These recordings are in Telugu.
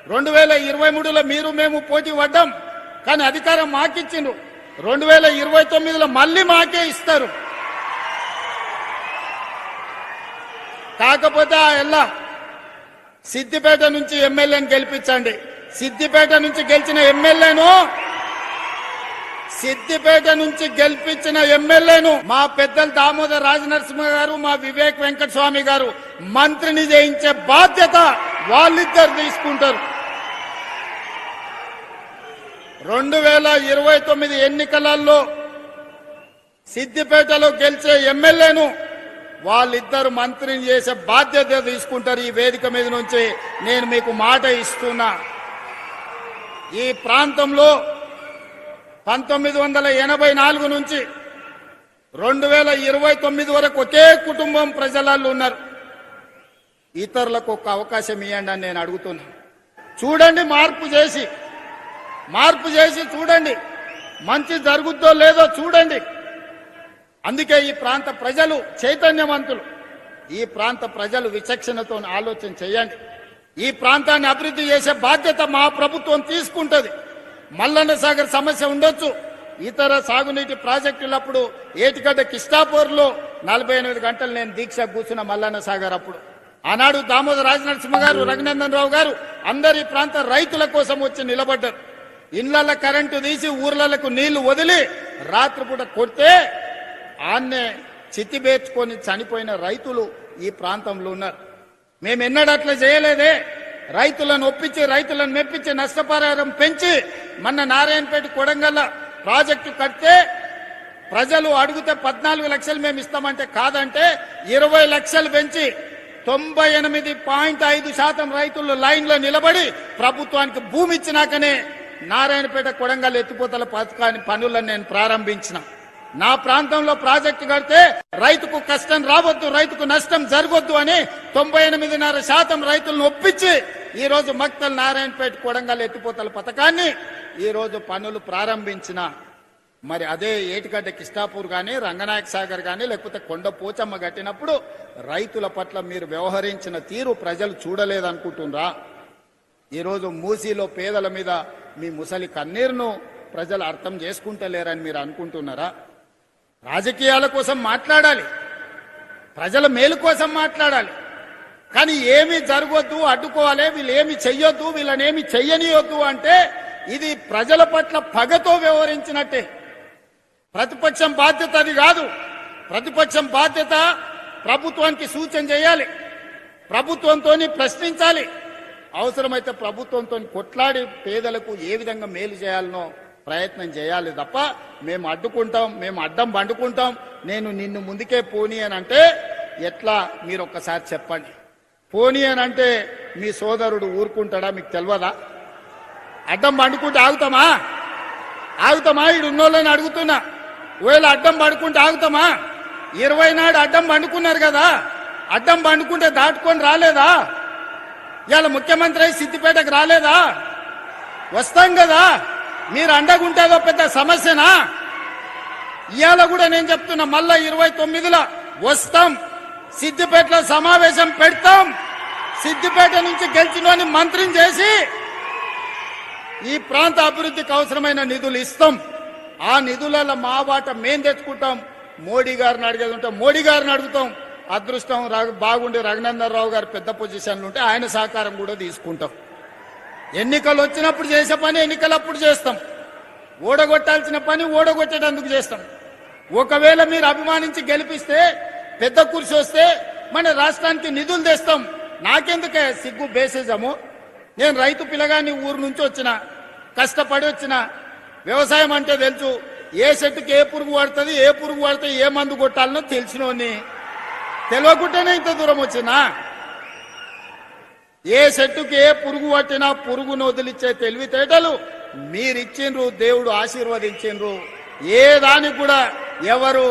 2023లో మీరు మేము పోటీ పడ్డాం, కానీ అధికారం మాకిచ్చిండ్రు. 2029లో మళ్ళీ మాకే ఇస్తారు. కాకపోతే ఆ ఎల్లా సిద్దిపేట నుంచి ఎమ్మెల్యేని గెలిపించండి. సిద్దిపేట నుంచి గెలిచిన ఎమ్మెల్యేను మా పెద్దలు దామోదర్ రాజనరసింహ గారు, మా వివేక్ వెంకటస్వామి గారు మంత్రిని చేయించే బాధ్యత వాళ్ళిద్దరు తీసుకుంటారు. 2029 ఎన్నికలలో సిద్దిపేటలో గెలిచే ఎమ్మెల్యేను వాళ్ళిద్దరు మంత్రిని చేసే బాధ్యత తీసుకుంటారు. ఈ వేదిక మీద నుంచి నేను మీకు మాట ఇస్తున్నా. ఈ ప్రాంతంలో 1984 నుంచి 2029 వరకు ఒకే కుటుంబం ప్రజలలో ఉన్నారు. ఇతరులకు ఒక అవకాశం ఇవ్వండి అని నేను అడుగుతున్నా. చూడండి, మార్పు చేసి చూడండి, మంచి జరుగుద్దో లేదో చూడండి. అందుకే ఈ ప్రాంత ప్రజలు చైతన్యవంతులు. ఈ ప్రాంత ప్రజలు విచక్షణతో ఆలోచన చేయండి. ఈ ప్రాంతాన్ని అభివృద్ధి చేసే బాధ్యత మా ప్రభుత్వం తీసుకుంటుంది. మల్లన్న సాగర్ సమస్య ఉండొచ్చు, ఇతర సాగునీటి ప్రాజెక్టులప్పుడు ఏటిగడ్డ కిష్టాపూర్లో 48 గంటలు నేను దీక్ష కూర్చున్న మల్లన్న సాగర్ అప్పుడు. ఆనాడు దామోదర్ రాజనరసింహ గారు, రఘునందన్ రావు గారు అందరి ప్రాంత రైతుల కోసం వచ్చి నిలబడ్డారు. ఇళ్ల కరెంటు తీసి ఊర్లకు నీళ్లు వదిలి రాత్రిపూట కొడితే ఆన్నే చిత్తిబేర్చుకొని చనిపోయిన రైతులు ఈ ప్రాంతంలో ఉన్నారు. మేము ఎన్నడట్లా చేయలేదే. రైతులను ఒప్పించి, రైతులను మెప్పించి, నష్టపరిహారం పెంచి మొన్న నారాయణపేట కొడంగల్ ప్రాజెక్టు కడితే ప్రజలు అడిగితే 14 లక్షలు మేము ఇస్తామంటే కాదంటే 20 లక్షలు పెంచి 98.5% రైతులు లైన్లో నిలబడి ప్రభుత్వానికి భూమి ఇచ్చినాకనే నారాయణపేట కొడంగల్ ఎత్తిపోతల పథకాన్ని పనులను నేను ప్రారంభించిన. నా ప్రాంతంలో ప్రాజెక్టు కడితే రైతుకు కష్టం రావద్దు, రైతుకు నష్టం జరగొద్దు అని 98.5% రైతులను ఒప్పించి ఈ రోజు మక్తల్ నారాయణపేట కొడంగల్ ఎత్తిపోతల పథకాన్ని ఈ రోజు పనులు ప్రారంభించిన. మరి అదే ఏటిగడ్డ కిష్టాపూర్ గాని, రంగనాయక సాగర్ గాని, లేకపోతే కొండ పోచమ్మ కట్టినప్పుడు రైతుల పట్ల మీరు వ్యవహరించిన తీరు ప్రజలు చూడలేదనుకుంటున్నారా? ఈరోజు మూసీలో పేదల మీద మీ ముసలి కన్నీరును ప్రజలు అర్థం చేసుకుంటలేరని మీరు అనుకుంటున్నారా? రాజకీయాల కోసం మాట్లాడాలి, ప్రజల మేలు కోసం మాట్లాడాలి, కానీ ఏమీ జరగొద్దు, అడ్డుకోవాలి, వీళ్ళు ఏమి చెయ్యొద్దు, వీళ్ళనేమి చెయ్యనియొద్దు అంటే ఇది ప్రజల పట్ల పగతో వ్యవహరించినట్టే. ప్రతిపక్షం బాధ్యత అది కాదు. ప్రతిపక్షం బాధ్యత ప్రభుత్వానికి సూచన చేయాలి, ప్రభుత్వంతో ప్రశ్నించాలి, అవసరమైతే ప్రభుత్వంతో కొట్లాడి పేదలకు ఏ విధంగా మేలు చేయాలనో ప్రయత్నం చేయాలి తప్ప మేము అడ్డుకుంటాం, మేము అడ్డం బండుకుంటాం, నేను నిన్ను ముందుకే పోనీ అని అంటే ఎట్లా మీరు ఒక్కసారి చెప్పండి. పోనీ అని అంటే మీ సోదరుడు ఊరుకుంటాడా? మీకు తెలియదా? అడ్డం బండుకుంటే ఆగుతామా? ఈడు ఉన్నోళ్ళని అడుగుతున్నా. ఒకవేళ అడ్డం పడుకుంటే ఆగుతామా? 20 నాడు అడ్డం బండుకున్నారు కదా, అడ్డం బండుకుంటే దాటుకొని రాలేదా? ఇవాళ ముఖ్యమంత్రి సిద్దిపేటకు రాలేదా? వస్తాం కదా. మీరు అండగుంటేదో పెద్ద సమస్యనా? ఇవాళ కూడా నేను చెప్తున్నా, మళ్ళా 29లో వస్తాం, సిద్దిపేటలో సమావేశం పెడతాం, సిద్దిపేట నుంచి గెలిచినోని మంత్రిని చేసి ఈ ప్రాంత అభివృద్ధికి అవసరమైన నిధులు ఇస్తాం. ఆ నిధులలో మా వాట మేం తెచ్చుకుంటాం. మోడీ గారిని అడిగేది ఉంటే మోడీ గారిని అడుగుతాం. అదృష్టం బాగుండి రఘునందన్ రావు గారు పెద్ద పొజిషన్లు ఉంటే ఆయన సహకారం కూడా తీసుకుంటాం. ఎన్నికలు వచ్చినప్పుడు చేసే పని ఎన్నికలప్పుడు చేస్తాం, ఓడగొట్టాల్సిన పని ఓడగొట్టేటందుకు చేస్తాం. ఒకవేళ మీరు అభిమానించి గెలిపిస్తే పెద్ద కుర్చీ వస్తే మన రాష్ట్రానికి నిధులు తెస్తాం. నాకెందుకే సిగ్గు బేసిజము? నేను రైతు పిల్లగాని ఊరు నుంచి వచ్చిన, కష్టపడి వచ్చిన, వ్యవసాయం అంటే తెలుసు. ఏ చెట్టుకి ఏ పురుగు పడుతుంది, ఏ పురుగు పడితే ఏ మందు కొట్టాలనో తెలిసినోని, తెలియకుండానే ఇంత దూరం వచ్చినా. ఏ చెట్టుకి ఏ పురుగు పట్టినా పురుగును వదిలిచ్చే తెలివితేటలు మీరిచ్చిండ్రు, దేవుడు ఆశీర్వదించిండ్రు. ఏ దానికి కూడా ఎవరు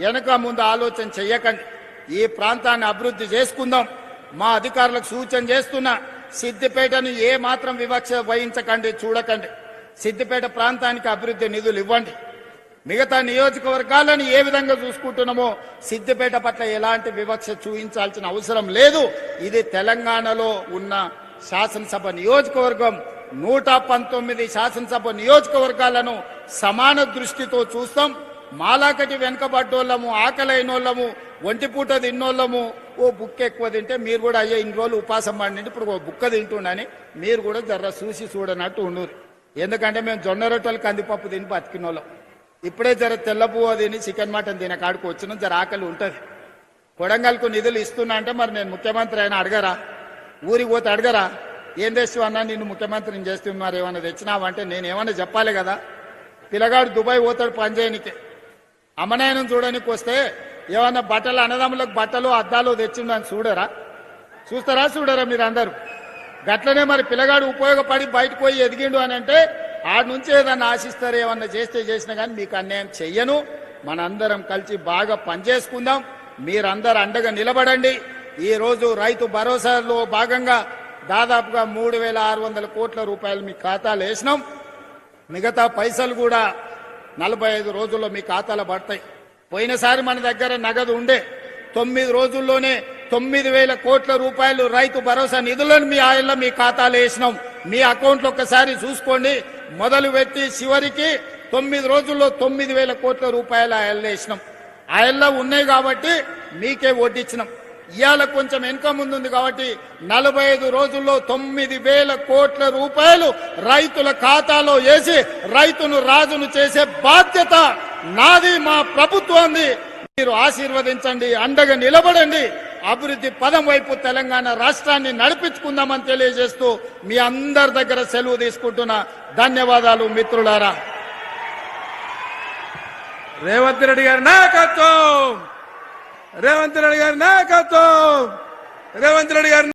వెనక ముందు ఆలోచన చెయ్యకండి. ఈ ప్రాంతాన్ని అభివృద్ధి చేసుకుందాం. మా అధికారులకు సూచన చేస్తున్నా, సిద్దిపేటను ఏ మాత్రం వివక్ష వహించకండి, చూడకండి. సిద్దిపేట ప్రాంతానికి అభివృద్ధి నిధులు ఇవ్వండి. మిగతా నియోజకవర్గాలను ఏ విధంగా చూసుకుంటున్నామో సిద్దిపేట పట్ల ఎలాంటి వివక్ష చూపించాల్సిన అవసరం లేదు. ఇది తెలంగాణలో ఉన్న శాసనసభ నియోజకవర్గం 119 శాసనసభ నియోజకవర్గాలను సమాన దృష్టితో చూస్తాం. మాలాకటి వెనకబడ్డోళ్ళము, ఆకలైనోళ్ళము, ఒంటిపూట తిన్నోళ్ళము ఓ బుక్క ఎక్కువ తింటే మీరు కూడా అయ్యే ఇన్ని రోజులు ఉపాసం పడినంటే ఇప్పుడు ఓ బుక్క తింటుండని మీరు కూడా జర్ర చూసి చూడనట్టు ఉండరు. ఎందుకంటే మేము జొన్న రొట్టెలు కందిపప్పు తిని బతికినోళ్ళం. ఇప్పుడే జర తెల్లపువ్వు తిని చికెన్ మటన్ తినే కాడికి వచ్చిన జర ఆకలి ఉంటుంది. కొడంగల్కు నిధులు ఇస్తున్నా అంటే మరి నేను ముఖ్యమంత్రి అయినా అడగరా? ఊరికి పోతే అడగరా? ఏం తెస్తావన్నా నిన్ను ముఖ్యమంత్రిని చేస్తున్నారు, ఏమన్నా తెచ్చినావంటే నేను ఏమన్నా చెప్పాలి కదా. పిల్లగాడు దుబాయ్ పోతాడు పనిచేయనికి, అమ్మనాయనం చూడడానికి వస్తే ఏమన్నా బట్టలు అన్నదమ్ములకు బట్టలు అద్దాలు తెచ్చిండు అని చూస్తారా చూడరా మీరు అందరూ? గట్లనే మరి పిల్లగాడు ఉపయోగపడి బయటకు పోయి ఎదిగిండు అని అంటే ఆడి నుంచి ఏదన్నా ఆశిస్తారు, ఏమన్నా చేసినా కానీ మీకు అన్యాయం చెయ్యను. మనందరం కలిసి బాగా పనిచేసుకుందాం. మీరందరూ అండగా నిలబడండి. ఈ రోజు రైతు భరోసాలో భాగంగా దాదాపుగా 3,600 కోట్ల రూపాయలు మీ ఖాతాలో వేసినాం. మిగతా పైసలు కూడా 45 రోజుల్లో మీ ఖాతాలో పడతాయి. పోయినసారి మన దగ్గర నగదు ఉండే 9 రోజుల్లోనే 9,000 కోట్ల రూపాయలు రైతు భరోసా నిధులను మీ ఆయల్లో మీ ఖాతాలో వేసినాం. మీ అకౌంట్లో ఒక్కసారి చూసుకోండి. మొదలు పెట్టి చివరికి 9 రోజుల్లో 9,000 కోట్ల రూపాయలు ఆయల్లో వేసినాం. ఆయల్లో ఉన్నాయి కాబట్టి మీకే వడ్డిచ్చినాం. ఇవాళ కొంచెం వెనుక ముందుంది కాబట్టి 45 రోజుల్లో 9,000 కోట్ల రూపాయలు రైతుల ఖాతాలో వేసి రైతును రాజును చేసే బాధ్యత నాది, మా ప్రభుత్వాన్ని. మీరు ఆశీర్వదించండి, అండగా నిలబడండి. అభివృద్ధి పదం వైపు తెలంగాణ రాష్ట్రాన్ని నడిపించుకుందామని తెలియజేస్తూ మీ అందరి దగ్గర సెలవు తీసుకుంటున్నా. ధన్యవాదాలు మిత్రులారా. రేవంత్ రెడ్డి గారి నాయకత్వం, రేవంత్ రెడ్డి గారి నాయకత్వం, రేవంత్ రెడ్డి గారి